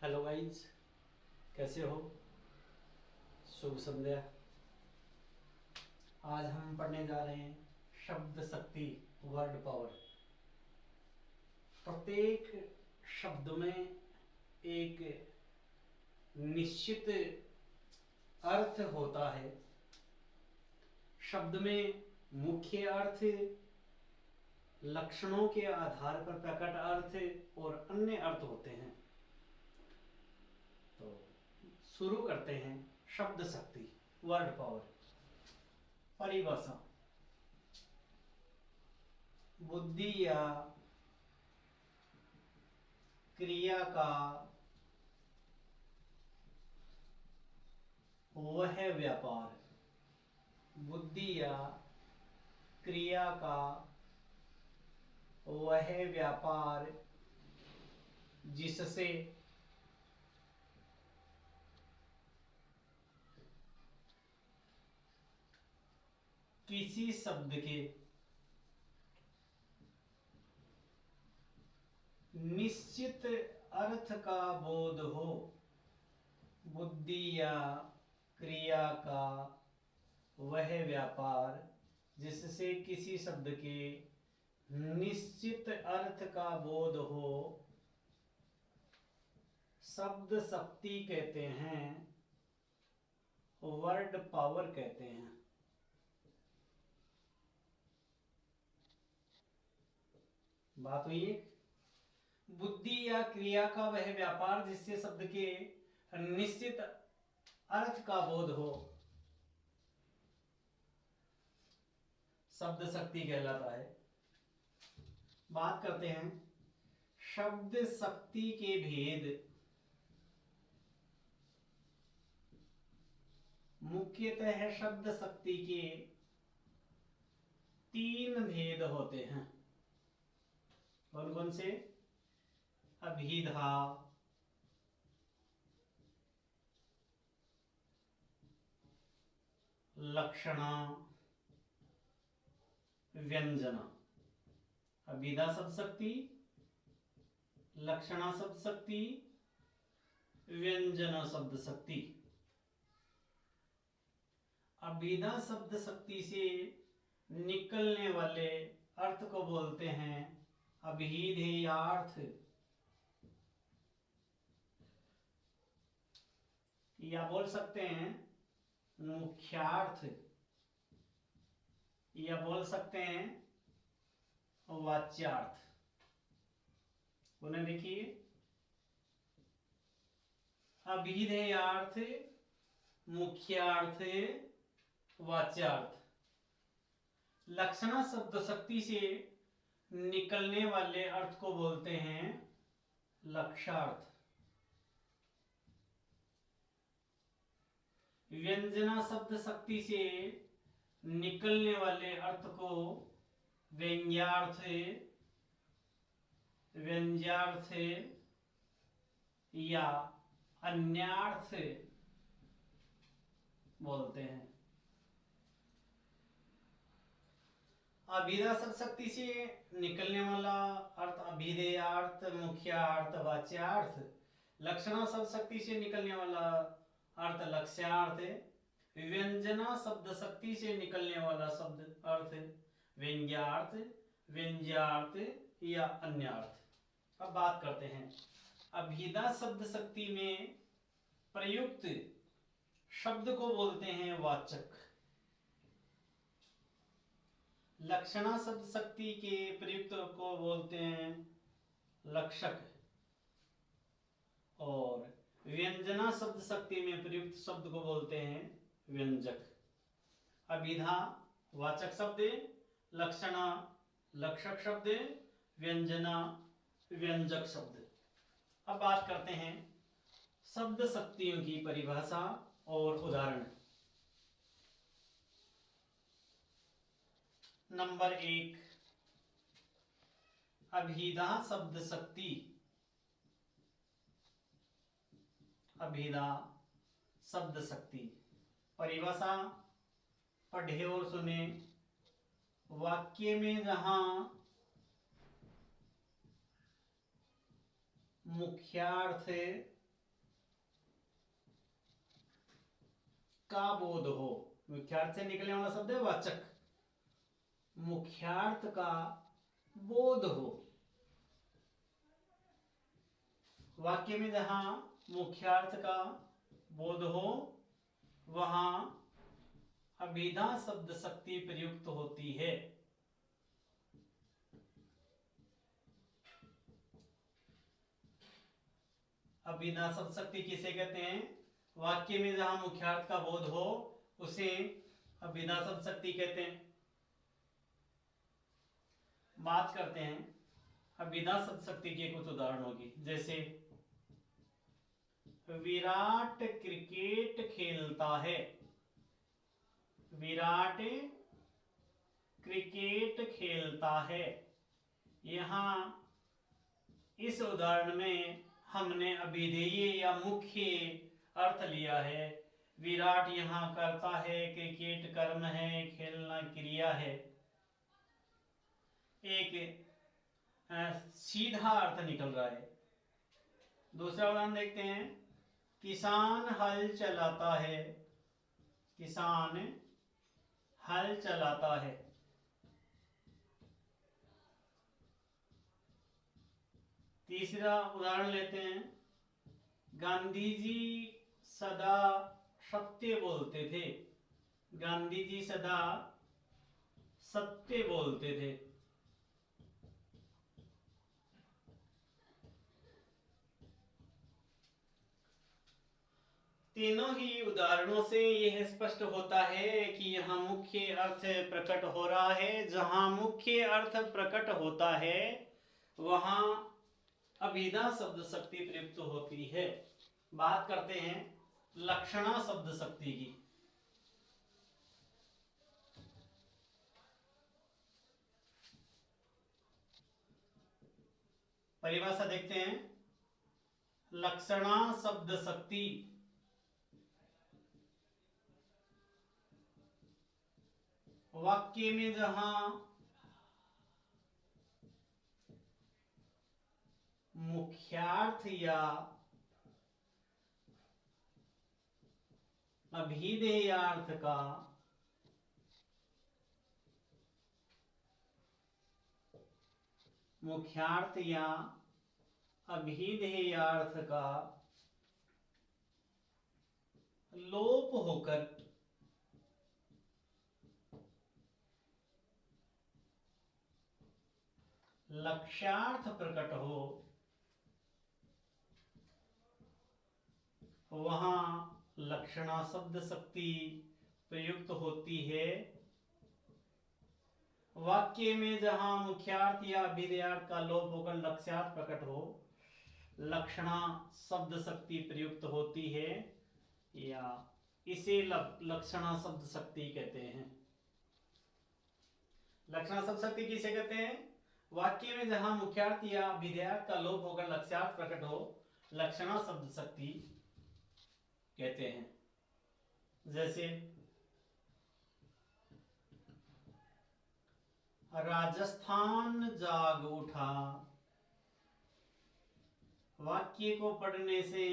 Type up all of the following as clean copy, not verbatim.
Hello guys, कैसे हो? शुभ संध्या। आज हम पढ़ने जा रहे हैं शब्द शक्ति, वर्ड पावर। प्रत्येक शब्द में एक निश्चित अर्थ होता है। शब्द में मुख्य अर्थ, लक्षणों के आधार पर प्रकट अर्थ और अन्य अर्थ होते हैं। तो शुरू करते हैं शब्द शक्ति, वर्ड पावर। परिभाषा: बुद्धि या क्रिया का वह व्यापार। बुद्धि या क्रिया का वह व्यापार जिससे किसी शब्द के निश्चित अर्थ का बोध हो। बुद्धि या क्रिया का वह व्यापार जिससे किसी शब्द के निश्चित अर्थ का बोध हो, शब्द शक्ति कहते हैं, वर्ड पावर कहते हैं। बात हुई एक, बुद्धि या क्रिया का वह व्यापार जिससे शब्द के निश्चित अर्थ का बोध हो, शब्द शक्ति कहलाता है। बात करते हैं शब्द शक्ति के भेद। मुख्यतः शब्द शक्ति के 3 भेद होते हैं। कौन कौन से? अभिधा, लक्षणा, व्यंजना। अभिधा शब्द शक्ति, लक्षणा शब्द शक्ति, व्यंजना शब्द शक्ति। अभिधा शब्द शक्ति से निकलने वाले अर्थ को बोलते हैं अभिधेयार्थ, या बोल सकते हैं मुख्यार्थ, या बोल सकते हैं वाच्यार्थ। पुनः देखिए, अभिधेयार्थ, मुख्यार्थ, वाच्यार्थ। लक्षणा शब्द शक्ति से निकलने वाले अर्थ को बोलते हैं लक्षार्थ। व्यंजना शब्द शक्ति से निकलने वाले अर्थ को व्यंग्यार्थ, व्यंग्यार्थ या अन्यार्थ बोलते हैं। अभिधा शब्द शक्ति से निकलने वाला अर्थ अभिधेयार्थ, मुख्यार्थ, वाच्यार्थ। लक्षणा शब्द शक्ति से निकलने वाला अर्थ लक्ष्यार्थ। व्यंजना शब्द शक्ति से निकलने वाला शब्द अर्थ व्यंग्यार्थ, व्यंग्यार्थ या अन्यार्थ। अब बात करते हैं अभिधा शब्द शक्ति में प्रयुक्त शब्द को बोलते हैं वाचक। लक्षणा शब्द शक्ति के प्रयुक्त को बोलते हैं लक्षक, और व्यंजना शब्द शक्ति में प्रयुक्त शब्द को बोलते हैं व्यंजक। अभिधा वाचक शब्द, लक्षणा लक्षक शब्द, व्यंजना व्यंजक शब्द। अब बात करते हैं शब्द शक्तियों की परिभाषा और उदाहरण। नंबर 1, अभिधा शब्द शक्ति। अभिधा शब्द शक्ति परिभाषा पढ़े और सुने। वाक्य में जहां मुख्यार्थ का बोध हो। मुख्यार्थ से निकलने वाला शब्द है वाचक। मुख्यार्थ का बोध हो। वाक्य में जहां मुख्यार्थ का बोध हो वहां अभिधा शब्द शक्ति प्रयुक्त होती है। अभिधा शब्द शक्ति किसे कहते हैं? वाक्य में जहां मुख्यार्थ का बोध हो उसे अभिधा शब्द शक्ति कहते हैं। बात करते हैं अभिधा शब्द शक्ति के कुछ उदाहरणों की। जैसे विराट क्रिकेट खेलता है। विराट क्रिकेट खेलता है। यहां इस उदाहरण में हमने अभिधेय या मुख्य अर्थ लिया है। विराट यहाँ करता है, क्रिकेट कर्म है, खेलना क्रिया है। एक सीधा अर्थ निकल रहा है। दूसरा उदाहरण देखते हैं। किसान हल चलाता है। किसान हल चलाता है। तीसरा उदाहरण लेते हैं। गांधी जी सदा सत्य बोलते थे। गांधी जी सदा सत्य बोलते थे। तीनों ही उदाहरणों से यह स्पष्ट होता है कि यहाँ मुख्य अर्थ प्रकट हो रहा है। जहां मुख्य अर्थ प्रकट होता है वहां अभिधा शब्द शक्ति प्रयुक्त होती है। बात करते हैं लक्षणा शब्द शक्ति की। परिभाषा देखते हैं। लक्षणा शब्द शक्ति वाक्य में जहां मुख्यार्थ या अभिधेयार्थ का मुख्यार्थ या अभिधेयार्थ का लोप होकर लक्ष्यार्थ प्रकट हो वहां लक्षणा शब्द शक्ति प्रयुक्त होती है। वाक्य में जहां मुख्यार्थ या अभिधेयार्थ का लोप होकर लक्ष्यार्थ प्रकट हो लक्षणा शब्द शक्ति प्रयुक्त होती है या इसे लक्षणा शब्द शक्ति कहते हैं। लक्षणा शब्द शक्ति किसे कहते हैं? वाक्य में जहां मुख्यार्थ या अभिधेयार्थ का लोप होकर लक्ष्यार्थ प्रकट हो लक्षणा शब्द शक्ति कहते हैं। जैसे राजस्थान जाग उठा। वाक्य को पढ़ने से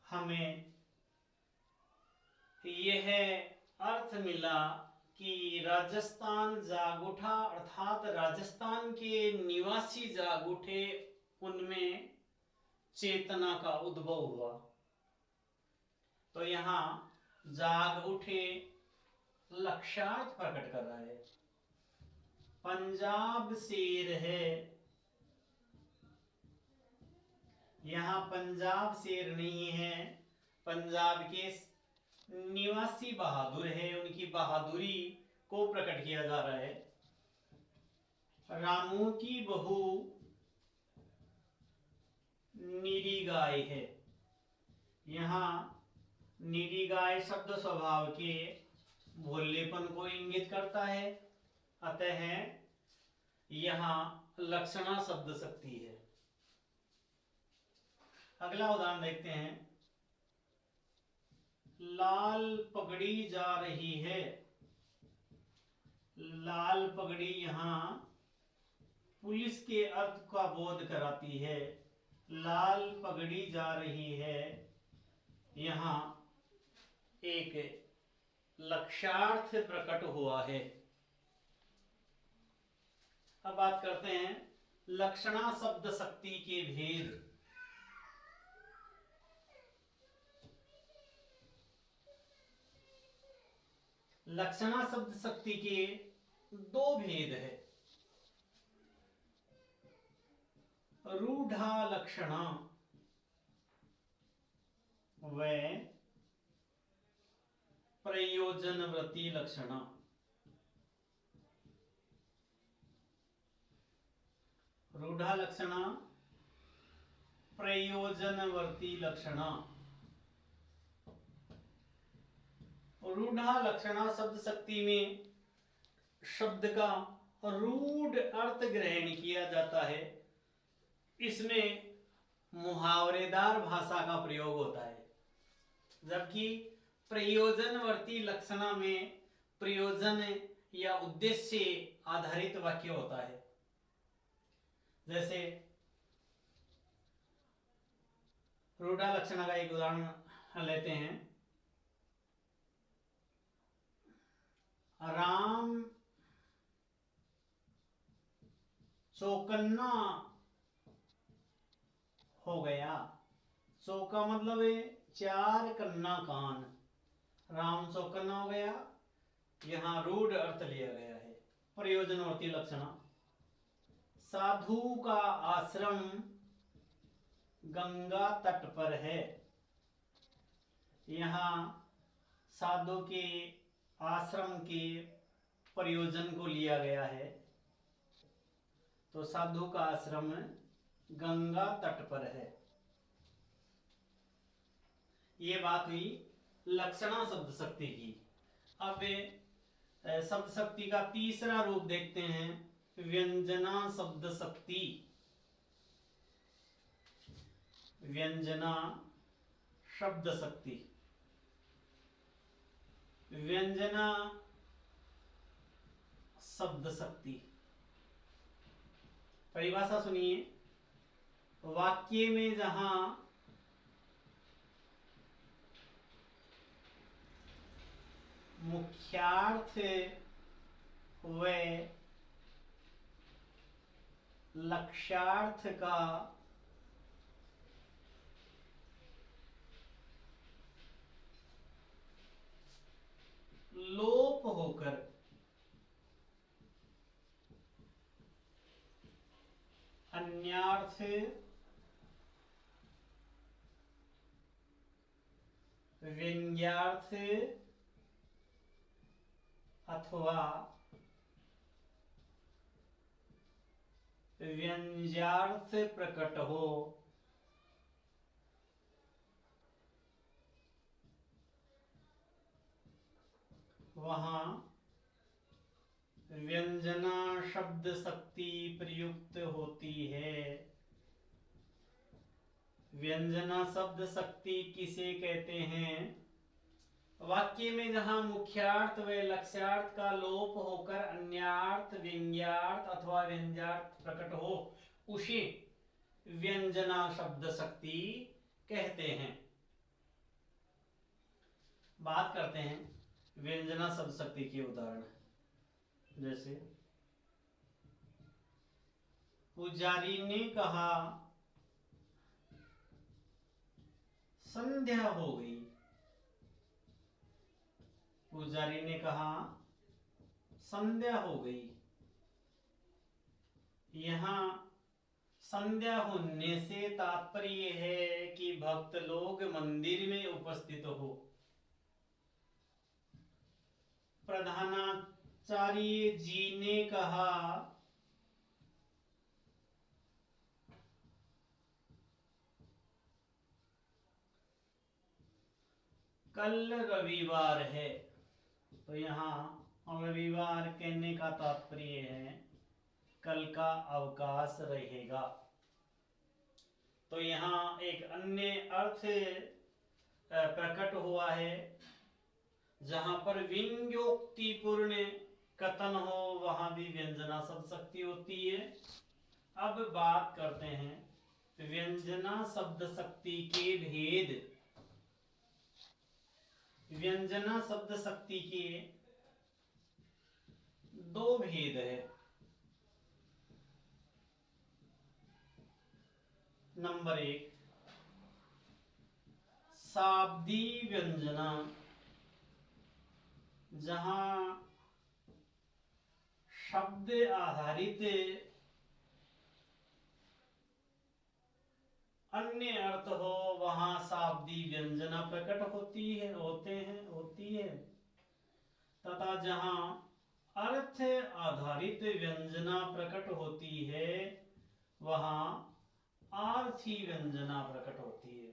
हमें यह अर्थ मिला कि राजस्थान जाग उठा अर्थात राजस्थान के निवासी जाग उठे, उनमें चेतना का उद्भव हुआ। तो यहां जाग उठे लक्ष्यार्थ प्रकट कर रहा है। पंजाब शेर है। यहां पंजाब शेर नहीं है, पंजाब के निवासी बहादुर है, उनकी बहादुरी को प्रकट किया जा रहा है। रामू की बहू नीरी गाय है। यहां नीरी गाय शब्द स्वभाव के भोलेपन को इंगित करता है, अतः यहां लक्षणा शब्द शक्ति है। अगला उदाहरण देखते हैं। लाल पगड़ी जा रही है। लाल पगड़ी यहां पुलिस के अर्थ का बोध कराती है। लाल पगड़ी जा रही है, यहां एक लक्ष्यार्थ प्रकट हुआ है। अब बात करते हैं लक्षणा शब्द शक्ति के भेद। लक्षणा शब्द शक्ति के दो भेद है, रूढ़ा लक्षणा व प्रयोजनवर्ती लक्षणा। रूढ़ा लक्षणा, प्रयोजनवर्ती लक्षणा। रूढ़ा लक्षणा शब्द शक्ति में शब्द का रूढ़ अर्थ ग्रहण किया जाता है। इसमें मुहावरेदार भाषा का प्रयोग होता है, जबकि प्रयोजनवर्ती लक्षणा में प्रयोजन या उद्देश्य आधारित वाक्य होता है। जैसे रूढ़ा लक्षणा का एक उदाहरण लेते हैं। राम चौकन्ना हो गया। चौका मतलब है चार कन्ना कान। राम चौकन्ना हो गया, यहां रूढ़ अर्थ लिया गया है। प्रयोजनवर्ती लक्षणा, साधु का आश्रम गंगा तट पर है। यहां साधु के आश्रम के प्रयोजन को लिया गया है, तो साधु का आश्रम गंगा तट पर है। ये बात हुई लक्षणा शब्द शक्ति की। अब शब्द शक्ति का तीसरा रूप देखते हैं, व्यंजना शब्द शक्ति। व्यंजना शब्द शक्ति। व्यंजना शब्द शक्ति परिभाषा सुनिए। वाक्य में जहां मुख्यार्थ व लक्ष्यार्थ का लोप होकर अन्यार्थ, व्यंग्यार्थ अथवा व्यंज्यार्थ प्रकट हो, वहां व्यंजना शब्द शक्ति प्रयुक्त होती है। व्यंजना शब्द शक्ति किसे कहते हैं? वाक्य में जहां मुख्यार्थ व लक्ष्यार्थ का लोप होकर अन्यार्थ, व्यंग्यार्थ अथवा व्यंज्यार्थ प्रकट हो, उसे व्यंजना शब्द शक्ति कहते हैं। बात करते हैं व्यंजना शब्द शक्ति के उदाहरण। जैसे पुजारी ने कहा संध्या हो गई। पुजारी ने कहा संध्या हो गई। यहां संध्या होने से तात्पर्य है कि भक्त लोग मंदिर में उपस्थित हो। प्रधानाचार्य जी ने कहा कल रविवार है। तो यहाँ रविवार कहने का तात्पर्य है कल का अवकाश रहेगा। तो यहाँ एक अन्य अर्थ प्रकट हुआ है। जहां पर व्यंग्योक्तिपूर्ण कथन हो वहां भी व्यंजना शब्द शक्ति होती है। अब बात करते हैं व्यंजना शब्द शक्ति के भेद। व्यंजना शब्द शक्ति के दो भेद है। नंबर 1, शाब्दी व्यंजना, जहां शब्द आधारित अन्य अर्थ हो वहां शाब्दी व्यंजना प्रकट होती है। तथा जहां अर्थ आधारित व्यंजना प्रकट होती है वहां आर्थी व्यंजना प्रकट होती है।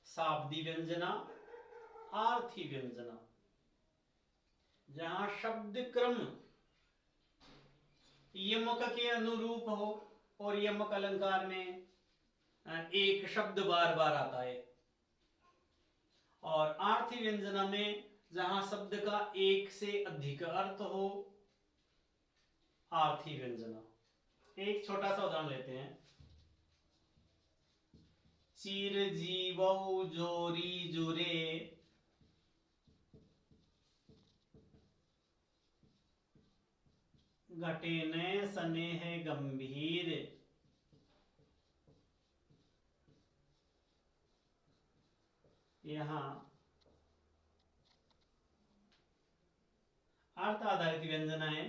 शाब्दी व्यंजना, आर्थी व्यंजना, जहां शब्द क्रम यमक के अनुरूप हो और यमक अलंकार में एक शब्द बार बार आता है, और आर्थी व्यंजना में जहां शब्द का एक से अधिक अर्थ हो, आर्थी व्यंजना। एक छोटा सा उदाहरण लेते हैं। चिर जीवौ जोरी जुरे, घटे न स्नेह गंभीर। यहां अर्थ आधारित व्यंजना है।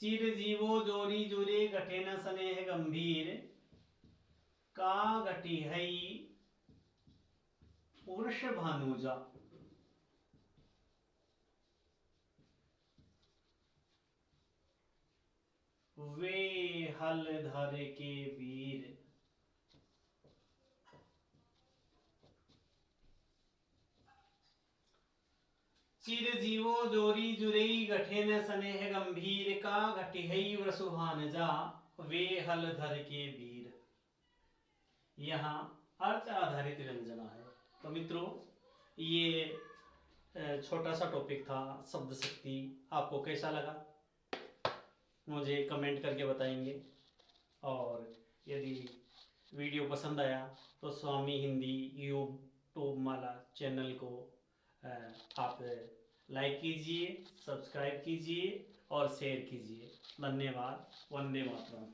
चिर जीवो जोरी जुरे, घटे न स्नेह गंभीर। का घटी हई पुरुष भानुजा। वे हल धर के वीर। चिर जीवो जोरी जुरई, घटे न स्नेह गंभीर। का घटी हई वृषु भानुजा, वे हल धर के वीर। यहाँ अर्थ आधारित व्यंजना है। तो मित्रों, ये छोटा सा टॉपिक था शब्द शक्ति। आपको कैसा लगा मुझे कमेंट करके बताएंगे, और यदि वीडियो पसंद आया तो स्वामी हिंदी यूट्यूब माला चैनल को आप लाइक कीजिए, सब्सक्राइब कीजिए और शेयर कीजिए। धन्यवाद। वंदे मातरम।